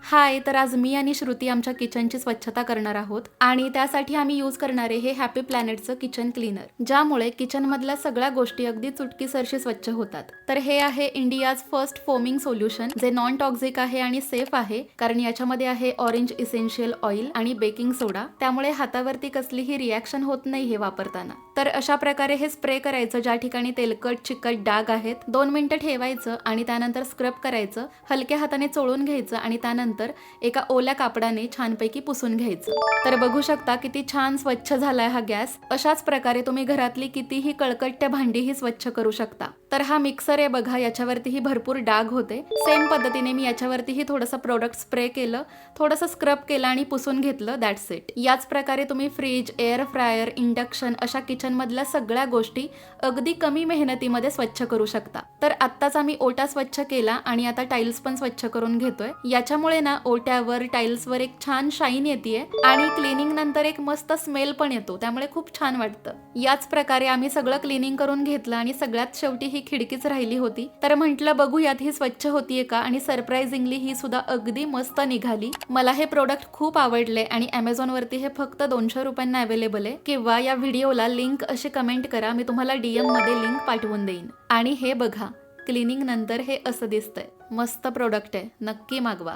हाय, तर आज मी आणि श्रुती आमच्या किचनची स्वच्छता करणार आहोत आणि त्यासाठी आम्ही यूज करणारे हे हॅपी प्लॅनेटचं किचन क्लीनर, ज्यामुळे किचनमधल्या सगळ्या गोष्टी अगदी चुटकीसरशी स्वच्छ होतात. तर हे आहे इंडियाज फर्स्ट फोमिंग सोल्युशन, जे नॉन टॉक्सिक आहे आणि सेफ आहे, कारण याच्यामध्ये आहे ऑरेंज इसेन्शियल ऑइल आणि बेकिंग सोडा, त्यामुळे हातावरती कसलीही रिॲक्शन होत नाही हे वापरताना. तर अशा प्रकारे हे स्प्रे करायचं ज्या ठिकाणी तेलकट चिकट डाग आहेत, 2 मिनिटं ठेवायचं आणि त्यानंतर स्क्रब करायचं, हलक्या हाताने चोळून घ्यायचं आणि त्यानंतर एका ओल्या कापडाने छानपैकी पुसून घ्यायचं. तर बघू शकता किती छान स्वच्छ झालाय हा गॅस. अशाच प्रकारे तुम्ही घरातली कितीही कळकट्ट्या भांडीही स्वच्छ करू शकता. तर हा मिक्सर आहे बघा, याच्यावरतीही भरपूर डाग होते. सेम पद्धतीने मी याच्यावरतीही थोडंसं प्रोडक्ट स्प्रे केलं, थोडंसं स्क्रब केलं आणि पुसून घेतलं. That's it. याच प्रकारे तुम्ही फ्रीज, एअर फ्रायर, इंडक्शन अशा किचन मधल्या सगळ्या गोष्टी अगदी कमी मेहनतीमध्ये स्वच्छ करू शकता. तर आत्ताच आम्ही ओटा स्वच्छ केला आणि आता टाइल्स पण स्वच्छ करून घेतोय. याच्यामुळे ना ओट्यावर, टाइल्सवर एक छान शाईन येते आणि क्लिनिंग नंतर एक मस्त स्मेल पण येतो, त्यामुळे खूप छान वाटतं. याच प्रकारे आम्ही सगळं क्लिनिंग करून घेतलं आणि सगळ्यात शेवटी ही खिडकीच राहिली होती. तर म्हटलं बघूयात ही स्वच्छ होतीये का, आणि सरप्राइझिंगली ही सुद्धा अगदी मस्त निघाली. मला हे प्रोडक्ट खूप आवडले आणि Amazon वरती हे फक्त 200 रुपयांना अवेलेबल आहे. किंवा या व्हिडिओला लिंक अशी कमेंट करा, मी तुम्हाला DM मध्ये लिंक पाठवून देईन. आणि हे बघा, क्लिनिंग नंतर हे असं दिसतंय. मस्त प्रोडक्ट आहे, नक्की मागवा.